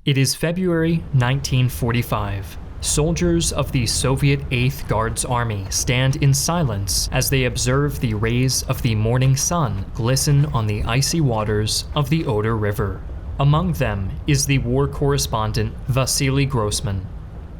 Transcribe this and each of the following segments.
It is February 1945. Soldiers of the Soviet 8th Guards Army stand in silence as they observe the rays of the morning sun glisten on the icy waters of the Oder River. Among them is the war correspondent Vasilii Grossman.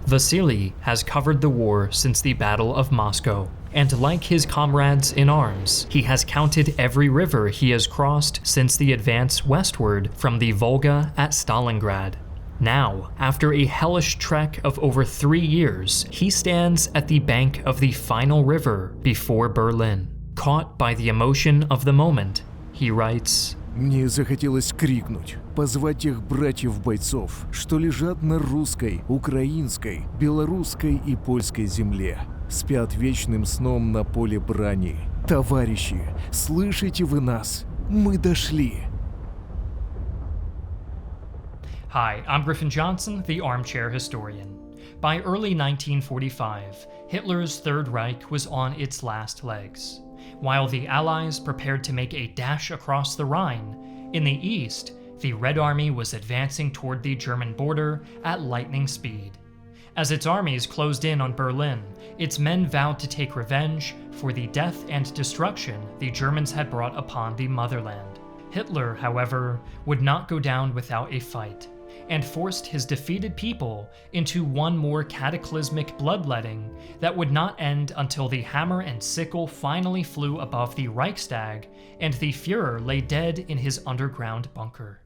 Vasilii has covered the war since the Battle of Moscow, and like his comrades in arms, he has counted every river he has crossed since the advance westward from the Volga at Stalingrad. Now, after a hellish trek of over 3 years, he stands at the bank of the final river before Berlin. Caught by the emotion of the moment, he writes, «Мне захотелось крикнуть, позвать тех братьев-бойцов, что лежат на русской, украинской, белорусской и польской земле, спят вечным сном на поле брани. Товарищи, слышите вы нас? Мы дошли!» Hi, I'm Griffin Johnson, the Armchair historian. By early 1945, Hitler's Third Reich was on its last legs. While the Allies prepared to make a dash across the Rhine, in the east, the Red Army was advancing toward the German border at lightning speed. As its armies closed in on Berlin, its men vowed to take revenge for the death and destruction the Germans had brought upon the motherland. Hitler, however, would not go down without a fight, and forced his defeated people into one more cataclysmic bloodletting that would not end until the hammer and sickle finally flew above the Reichstag and the Führer lay dead in his underground bunker.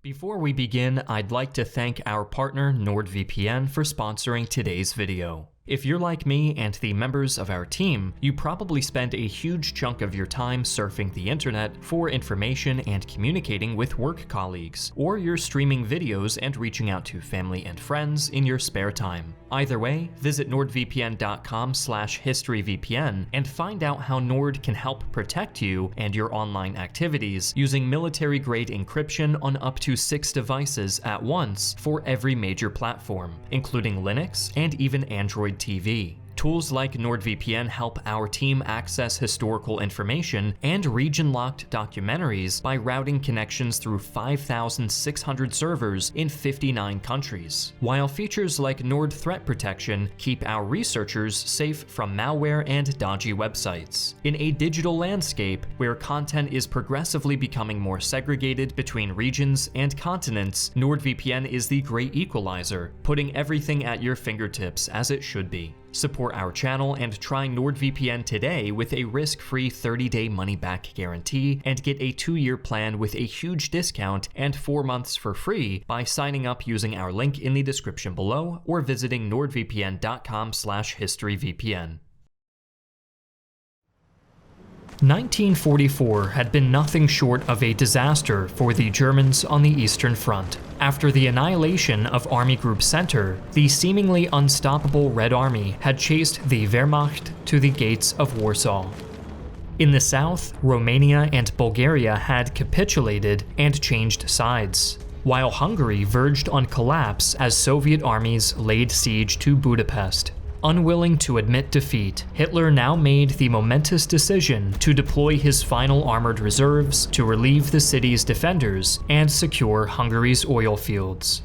Before we begin, I'd like to thank our partner NordVPN for sponsoring today's video. If you're like me and the members of our team, you probably spend a huge chunk of your time surfing the internet for information and communicating with work colleagues, or you're streaming videos and reaching out to family and friends in your spare time. Either way, visit nordvpn.com/historyvpn and find out how Nord can help protect you and your online activities using military-grade encryption on up to 6 devices at once for every major platform, including Linux and even Android TV. Tools like NordVPN help our team access historical information and region-locked documentaries by routing connections through 5,600 servers in 59 countries, while features like Nord Threat Protection keep our researchers safe from malware and dodgy websites. In a digital landscape where content is progressively becoming more segregated between regions and continents, NordVPN is the great equalizer, putting everything at your fingertips as it should be. Support our channel and try NordVPN today with a risk-free 30-day money-back guarantee and get a 2-year plan with a huge discount and 4 months for free by signing up using our link in the description below or visiting nordvpn.com/historyvpn. 1944 had been nothing short of a disaster for the Germans on the Eastern Front. After the annihilation of Army Group Center, the seemingly unstoppable Red Army had chased the Wehrmacht to the gates of Warsaw. In the south, Romania and Bulgaria had capitulated and changed sides, while Hungary verged on collapse as Soviet armies laid siege to Budapest. Unwilling to admit defeat, Hitler now made the momentous decision to deploy his final armored reserves to relieve the city's defenders and secure Hungary's oil fields.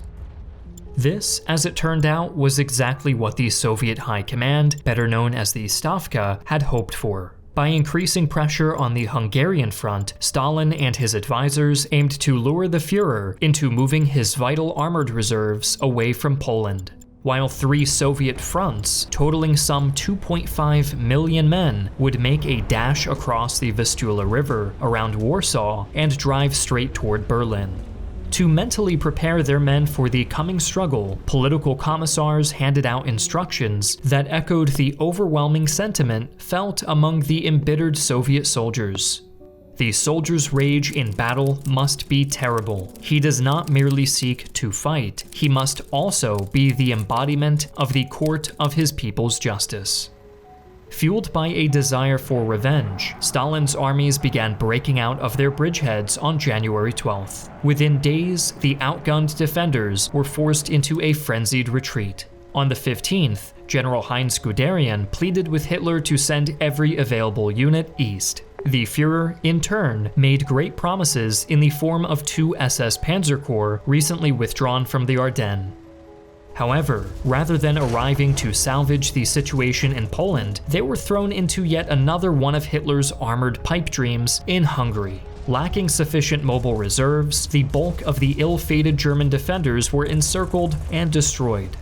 This, as it turned out, was exactly what the Soviet High Command, better known as the Stavka, had hoped for. By increasing pressure on the Hungarian front, Stalin and his advisors aimed to lure the Führer into moving his vital armored reserves away from Poland. While 3 Soviet fronts, totaling some 2.5 million men, would make a dash across the Vistula River around Warsaw and drive straight toward Berlin. To mentally prepare their men for the coming struggle, political commissars handed out instructions that echoed the overwhelming sentiment felt among the embittered Soviet soldiers. The soldier's rage in battle must be terrible. He does not merely seek to fight, he must also be the embodiment of the court of his people's justice. Fueled by a desire for revenge, Stalin's armies began breaking out of their bridgeheads on January 12th. Within days, the outgunned defenders were forced into a frenzied retreat. On the 15th, General Heinz Guderian pleaded with Hitler to send every available unit east. The Führer, in turn, made great promises in the form of 2 SS Panzer Corps recently withdrawn from the Ardennes. However, rather than arriving to salvage the situation in Poland, they were thrown into yet another one of Hitler's armored pipe dreams in Hungary. Lacking sufficient mobile reserves, the bulk of the ill-fated German defenders were encircled and destroyed.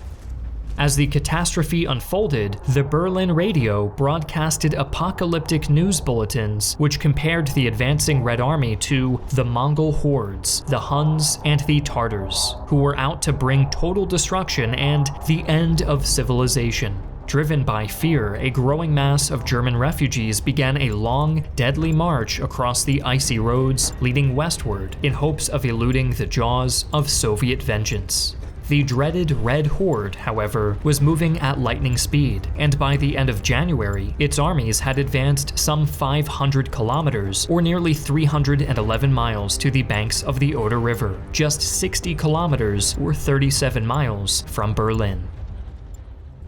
As the catastrophe unfolded, the Berlin radio broadcasted apocalyptic news bulletins which compared the advancing Red Army to the Mongol hordes, the Huns, and the Tartars, who were out to bring total destruction and the end of civilization. Driven by fear, a growing mass of German refugees began a long, deadly march across the icy roads leading westward in hopes of eluding the jaws of Soviet vengeance. The dreaded Red Horde, however, was moving at lightning speed, and by the end of January, its armies had advanced some 500 kilometers, or nearly 311 miles to the banks of the Oder River, just 60 kilometers, or 37 miles, from Berlin.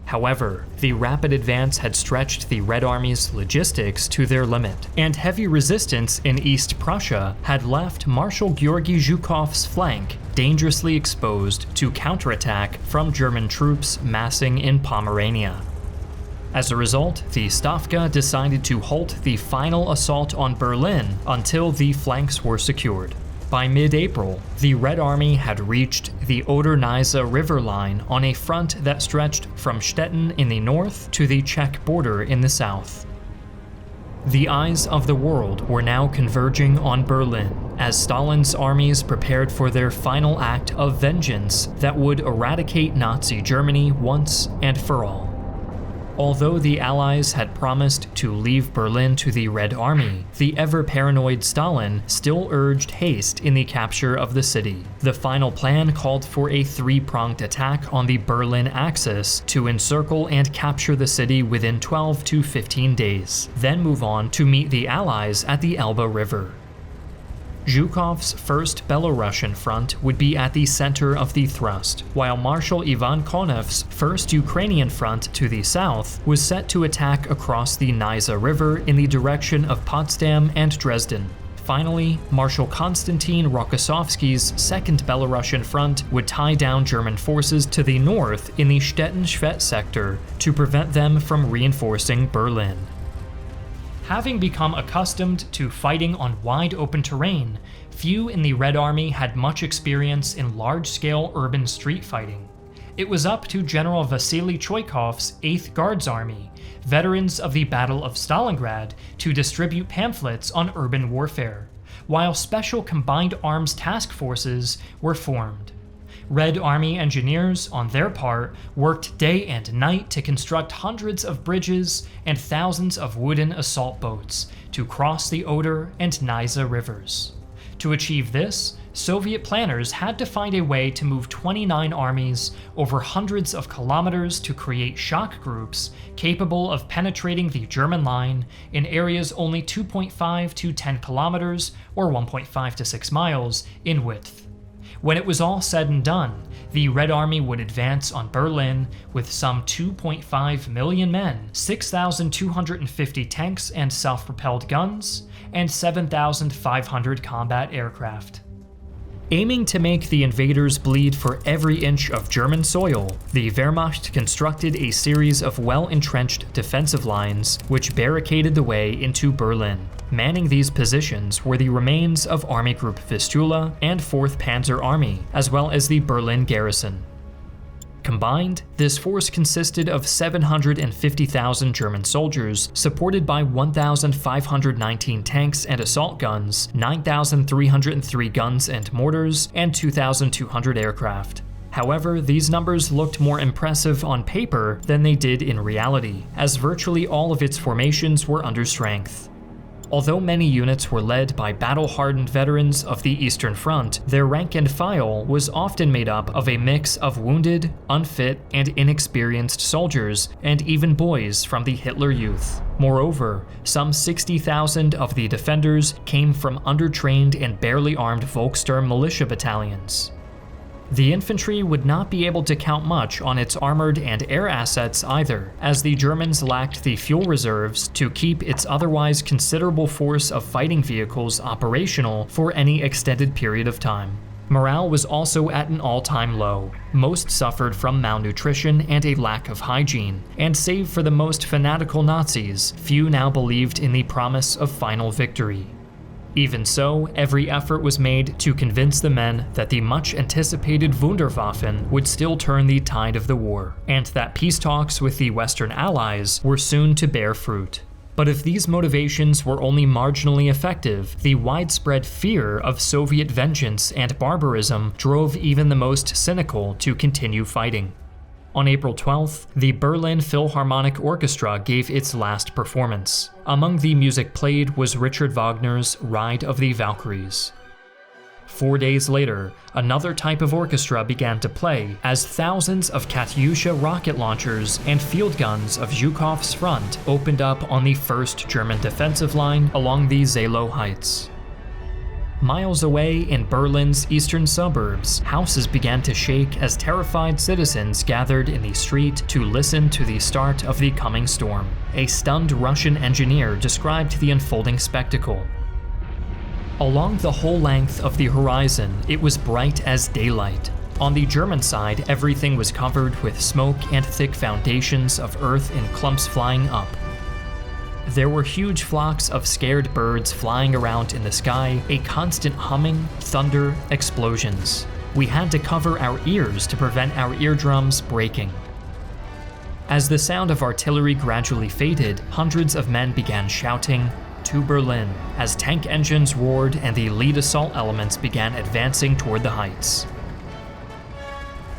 However, the rapid advance had stretched the Red Army's logistics to their limit, and heavy resistance in East Prussia had left Marshal Georgy Zhukov's flank dangerously exposed to counterattack from German troops massing in Pomerania. As a result, the Stavka decided to halt the final assault on Berlin until the flanks were secured. By mid-April, the Red Army had reached the Oder-Neisse River line on a front that stretched from Stettin in the north to the Czech border in the south. The eyes of the world were now converging on Berlin, as Stalin's armies prepared for their final act of vengeance that would eradicate Nazi Germany once and for all. Although the Allies had promised to leave Berlin to the Red Army, the ever-paranoid Stalin still urged haste in the capture of the city. The final plan called for a 3-pronged attack on the Berlin Axis to encircle and capture the city within 12 to 15 days, then move on to meet the Allies at the Elbe River. Zhukov's first Belarusian front would be at the center of the thrust, while Marshal Ivan Konev's first Ukrainian front to the south was set to attack across the Neisse River in the direction of Potsdam and Dresden. Finally, Marshal Konstantin Rokossovsky's second Belarusian front would tie down German forces to the north in the Stettin-Schwedt sector to prevent them from reinforcing Berlin. Having become accustomed to fighting on wide-open terrain, few in the Red Army had much experience in large-scale urban street fighting. It was up to General Vasilii Choikov's 8th Guards Army, veterans of the Battle of Stalingrad, to distribute pamphlets on urban warfare, while special combined arms task forces were formed. Red Army engineers, on their part, worked day and night to construct hundreds of bridges and thousands of wooden assault boats to cross the Oder and Neisse rivers. To achieve this, Soviet planners had to find a way to move 29 armies over hundreds of kilometers to create shock groups capable of penetrating the German line in areas only 2.5 to 10 kilometers or 1.5 to 6 miles in width. When it was all said and done, the Red Army would advance on Berlin with some 2.5 million men, 6,250 tanks and self-propelled guns, and 7,500 combat aircraft. Aiming to make the invaders bleed for every inch of German soil, the Wehrmacht constructed a series of well-entrenched defensive lines which barricaded the way into Berlin. Manning these positions were the remains of Army Group Vistula and 4th Panzer Army, as well as the Berlin garrison. Combined, this force consisted of 750,000 German soldiers, supported by 1,519 tanks and assault guns, 9,303 guns and mortars, and 2,200 aircraft. However, these numbers looked more impressive on paper than they did in reality, as virtually all of its formations were under strength. Although many units were led by battle-hardened veterans of the Eastern Front, their rank and file was often made up of a mix of wounded, unfit, and inexperienced soldiers, and even boys from the Hitler Youth. Moreover, some 60,000 of the defenders came from undertrained and barely armed Volkssturm militia battalions. The infantry would not be able to count much on its armored and air assets either, as the Germans lacked the fuel reserves to keep its otherwise considerable force of fighting vehicles operational for any extended period of time. Morale was also at an all-time low. Most suffered from malnutrition and a lack of hygiene, and save for the most fanatical Nazis, few now believed in the promise of final victory. Even so, every effort was made to convince the men that the much-anticipated Wunderwaffen would still turn the tide of the war, and that peace talks with the Western Allies were soon to bear fruit. But if these motivations were only marginally effective, the widespread fear of Soviet vengeance and barbarism drove even the most cynical to continue fighting. On April 12th, the Berlin Philharmonic Orchestra gave its last performance. Among the music played was Richard Wagner's Ride of the Valkyries. 4 days later, another type of orchestra began to play as thousands of Katyusha rocket launchers and field guns of Zhukov's front opened up on the 1st German defensive line along the Zelo Heights. Miles away in Berlin's eastern suburbs, houses began to shake as terrified citizens gathered in the street to listen to the start of the coming storm. A stunned Russian engineer described the unfolding spectacle. Along the whole length of the horizon, it was bright as daylight. On the German side, everything was covered with smoke and thick foundations of earth in clumps flying up. There were huge flocks of scared birds flying around in the sky, a constant humming, thunder, explosions. We had to cover our ears to prevent our eardrums breaking. As the sound of artillery gradually faded, hundreds of men began shouting, "To Berlin," as tank engines roared and the lead assault elements began advancing toward the heights.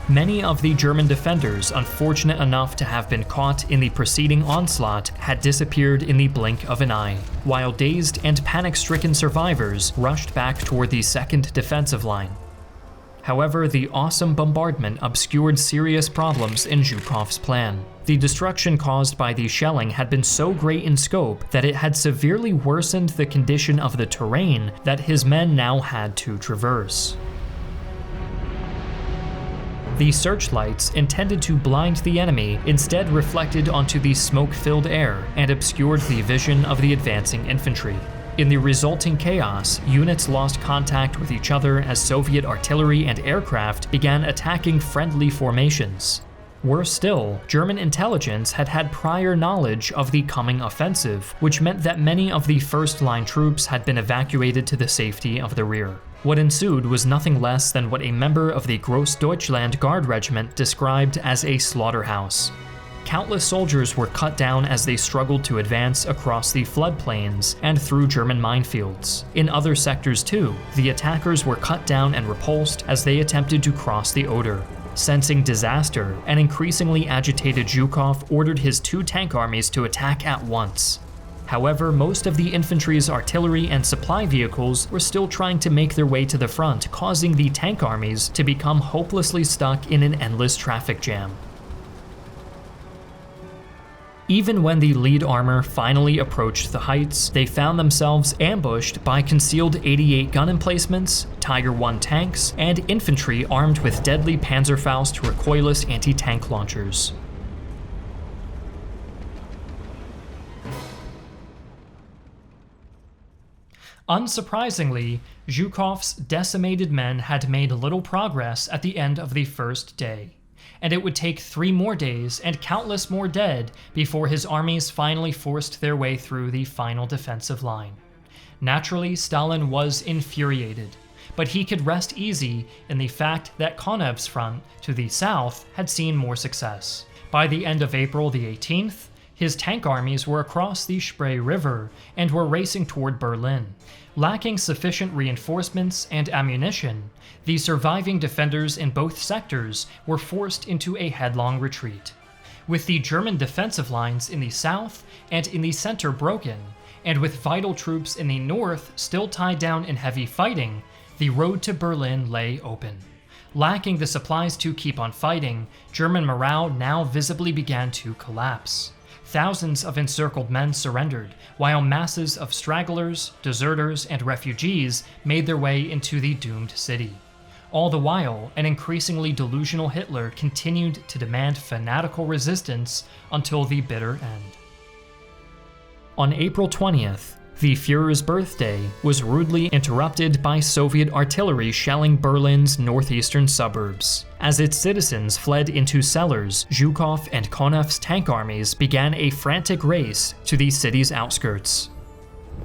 Many of the German defenders, unfortunate enough to have been caught in the preceding onslaught, had disappeared in the blink of an eye, while dazed and panic-stricken survivors rushed back toward the 2nd defensive line. However, the awesome bombardment obscured serious problems in Zhukov's plan. The destruction caused by the shelling had been so great in scope that it had severely worsened the condition of the terrain that his men now had to traverse. The searchlights, intended to blind the enemy, instead reflected onto the smoke-filled air and obscured the vision of the advancing infantry. In the resulting chaos, units lost contact with each other as Soviet artillery and aircraft began attacking friendly formations. Worse still, German intelligence had had prior knowledge of the coming offensive, which meant that many of the first-line troops had been evacuated to the safety of the rear. What ensued was nothing less than what a member of the Grossdeutschland Guard Regiment described as a slaughterhouse. Countless soldiers were cut down as they struggled to advance across the floodplains and through German minefields. In other sectors too, the attackers were cut down and repulsed as they attempted to cross the Oder. Sensing disaster, an increasingly agitated Zhukov ordered his 2 tank armies to attack at once. However, most of the infantry's artillery and supply vehicles were still trying to make their way to the front, causing the tank armies to become hopelessly stuck in an endless traffic jam. Even when the lead armor finally approached the heights, they found themselves ambushed by concealed 88 gun emplacements, Tiger I tanks, and infantry armed with deadly Panzerfaust recoilless anti-tank launchers. Unsurprisingly, Zhukov's decimated men had made little progress at the end of the first day, and it would take 3 more days and countless more dead before his armies finally forced their way through the final defensive line. Naturally, Stalin was infuriated, but he could rest easy in the fact that Konev's front, to the south, had seen more success. By the end of April the 18th, his tank armies were across the Spree River and were racing toward Berlin. Lacking sufficient reinforcements and ammunition, the surviving defenders in both sectors were forced into a headlong retreat. With the German defensive lines in the south and in the center broken, and with vital troops in the north still tied down in heavy fighting, the road to Berlin lay open. Lacking the supplies to keep on fighting, German morale now visibly began to collapse. Thousands of encircled men surrendered, while masses of stragglers, deserters, and refugees made their way into the doomed city. All the while, an increasingly delusional Hitler continued to demand fanatical resistance until the bitter end. On April 20th, the Führer's birthday was rudely interrupted by Soviet artillery shelling Berlin's northeastern suburbs. As its citizens fled into cellars, Zhukov and Konev's tank armies began a frantic race to the city's outskirts.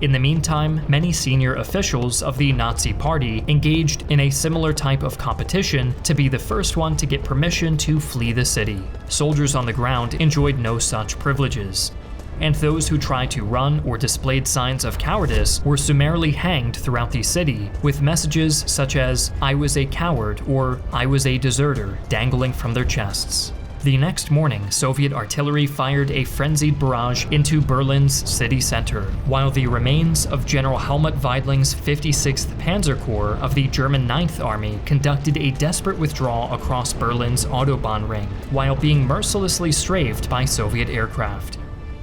In the meantime, many senior officials of the Nazi Party engaged in a similar type of competition to be the first one to get permission to flee the city. Soldiers on the ground enjoyed no such privileges, and those who tried to run or displayed signs of cowardice were summarily hanged throughout the city, with messages such as "I was a coward" or "I was a deserter" dangling from their chests. The next morning, Soviet artillery fired a frenzied barrage into Berlin's city center, while the remains of General Helmut Weidling's 56th Panzer Corps of the German 9th Army conducted a desperate withdrawal across Berlin's Autobahn ring, while being mercilessly strafed by Soviet aircraft.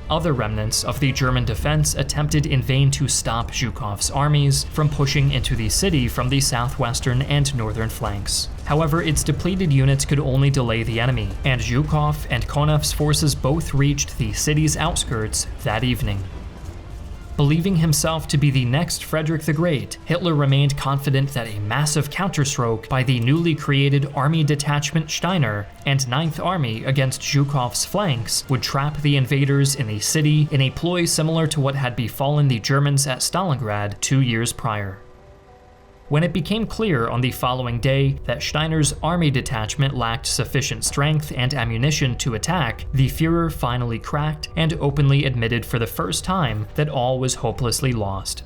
Other remnants of the German defense attempted in vain to stop Zhukov's armies from pushing into the city from the southwestern and northern flanks. However, its depleted units could only delay the enemy, and Zhukov and Konev's forces both reached the city's outskirts that evening. Believing himself to be the next Frederick the Great, Hitler remained confident that a massive counterstroke by the newly created Army Detachment Steiner and 9th Army against Zhukov's flanks would trap the invaders in the city in a ploy similar to what had befallen the Germans at Stalingrad 2 years prior. When it became clear on the following day that Steiner's army detachment lacked sufficient strength and ammunition to attack, the Führer finally cracked and openly admitted for the first time that all was hopelessly lost.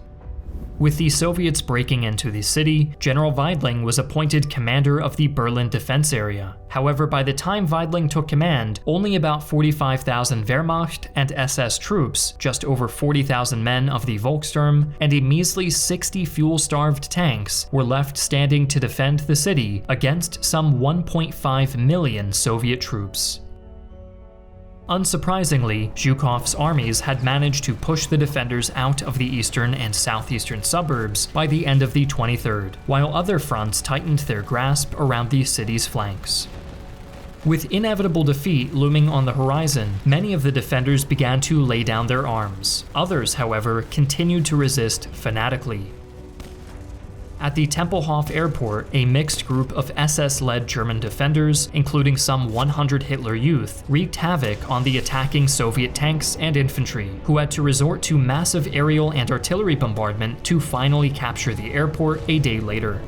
With the Soviets breaking into the city, General Weidling was appointed commander of the Berlin defense area. However, by the time Weidling took command, only about 45,000 Wehrmacht and SS troops, just over 40,000 men of the Volkssturm, and a measly 60 fuel-starved tanks were left standing to defend the city against some 1.5 million Soviet troops. Unsurprisingly, Zhukov's armies had managed to push the defenders out of the eastern and southeastern suburbs by the end of the 23rd, while other fronts tightened their grasp around the city's flanks. With inevitable defeat looming on the horizon, many of the defenders began to lay down their arms. Others, however, continued to resist fanatically. At the Tempelhof airport, a mixed group of SS-led German defenders, including some 100 Hitler Youth, wreaked havoc on the attacking Soviet tanks and infantry, who had to resort to massive aerial and artillery bombardment to finally capture the airport a day later.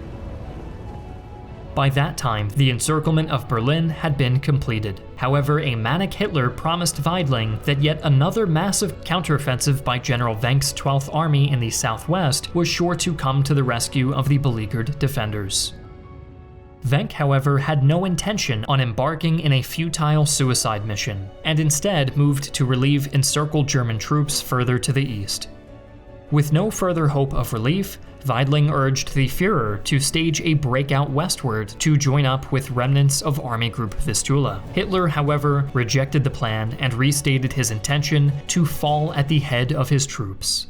By that time, the encirclement of Berlin had been completed. However, a manic Hitler promised Weidling that yet another massive counteroffensive by General Wenck's 12th Army in the southwest was sure to come to the rescue of the beleaguered defenders. Wenck, however, had no intention on embarking in a futile suicide mission, and instead moved to relieve encircled German troops further to the east. With no further hope of relief, Weidling urged the Führer to stage a breakout westward to join up with remnants of Army Group Vistula. Hitler, however, rejected the plan and restated his intention to fall at the head of his troops.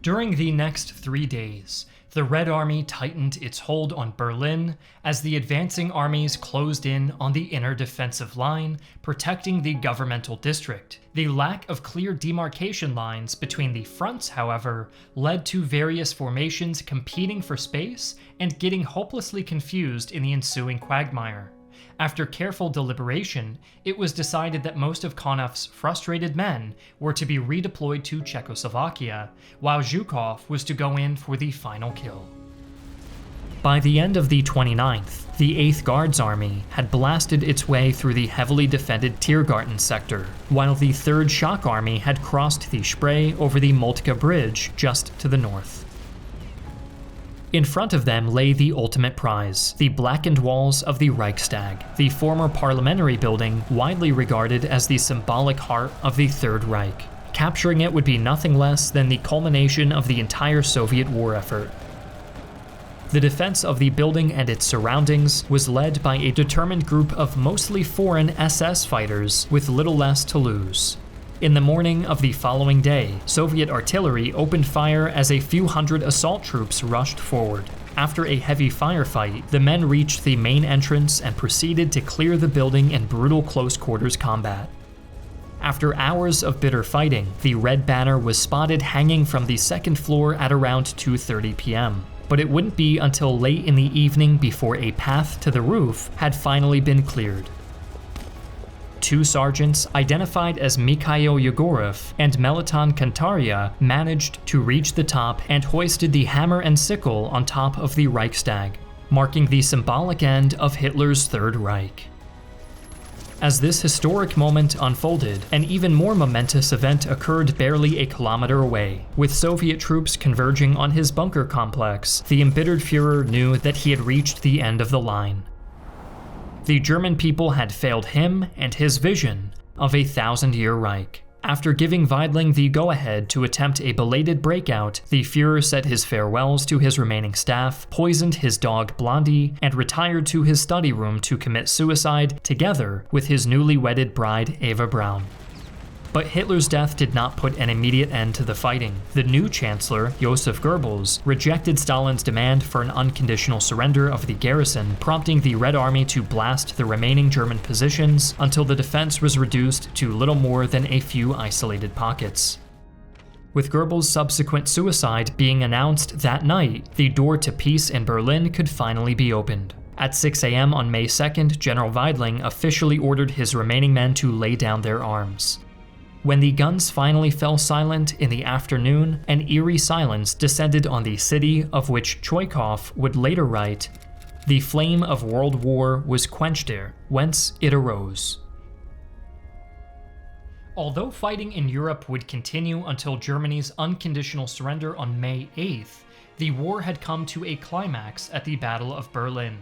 During the next 3 days, the Red Army tightened its hold on Berlin as the advancing armies closed in on the inner defensive line, protecting the governmental district. The lack of clear demarcation lines between the fronts, however, led to various formations competing for space and getting hopelessly confused in the ensuing quagmire. After careful deliberation, it was decided that most of Konev's frustrated men were to be redeployed to Czechoslovakia, while Zhukov was to go in for the final kill. By the end of the 29th, the 8th Guards Army had blasted its way through the heavily defended Tiergarten sector, while the 3rd Shock Army had crossed the Spree over the Moltke Bridge just to the north. In front of them lay the ultimate prize, the blackened walls of the Reichstag, the former parliamentary building widely regarded as the symbolic heart of the Third Reich. Capturing it would be nothing less than the culmination of the entire Soviet war effort. The defense of the building and its surroundings was led by a determined group of mostly foreign SS fighters with little less to lose. In the morning of the following day, Soviet artillery opened fire as a few hundred assault troops rushed forward. After a heavy firefight, the men reached the main entrance and proceeded to clear the building in brutal close-quarters combat. After hours of bitter fighting, the red banner was spotted hanging from the second floor at around 2:30 p.m. But it wouldn't be until late in the evening before a path to the roof had finally been cleared. Two sergeants, identified as Mikhail Yegorov and Meliton Kantaria, managed to reach the top and hoisted the hammer and sickle on top of the Reichstag, marking the symbolic end of Hitler's Third Reich. As this historic moment unfolded, an even more momentous event occurred barely a kilometer away. With Soviet troops converging on his bunker complex, the embittered Führer knew that he had reached the end of the line. The German people had failed him and his vision of a 1,000-year Reich. After giving Weidling the go-ahead to attempt a belated breakout, the Führer said his farewells to his remaining staff, poisoned his dog Blondie, and retired to his study room to commit suicide together with his newly wedded bride Eva Braun. But Hitler's death did not put an immediate end to the fighting. The new chancellor, Joseph Goebbels, rejected Stalin's demand for an unconditional surrender of the garrison, prompting the Red Army to blast the remaining German positions until the defense was reduced to little more than a few isolated pockets. With Goebbels' subsequent suicide being announced that night, the door to peace in Berlin could finally be opened. At 6 a.m. on May 2nd, General Weidling officially ordered his remaining men to lay down their arms. When the guns finally fell silent in the afternoon, an eerie silence descended on the city, of which Choikov would later write, "The flame of World War was quenched there, whence it arose." Although fighting in Europe would continue until Germany's unconditional surrender on May 8th, the war had come to a climax at the Battle of Berlin.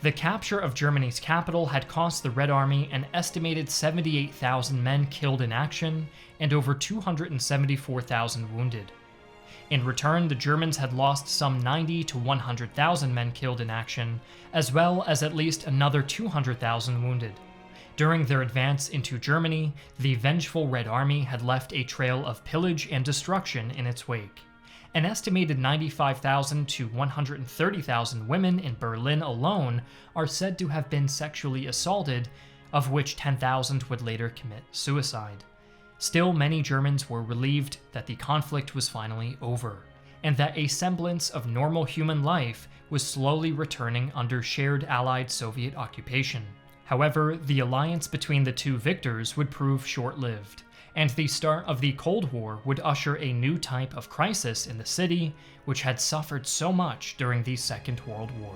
The capture of Germany's capital had cost the Red Army an estimated 78,000 men killed in action and over 274,000 wounded. In return, the Germans had lost some 90 to 100,000 men killed in action, as well as at least another 200,000 wounded. During their advance into Germany, the vengeful Red Army had left a trail of pillage and destruction in its wake. An estimated 95,000 to 130,000 women in Berlin alone are said to have been sexually assaulted, of which 10,000 would later commit suicide. Still, many Germans were relieved that the conflict was finally over, and that a semblance of normal human life was slowly returning under shared Allied Soviet occupation. However, the alliance between the two victors would prove short-lived, and the start of the Cold War would usher a new type of crisis in the city, which had suffered so much during the Second World War.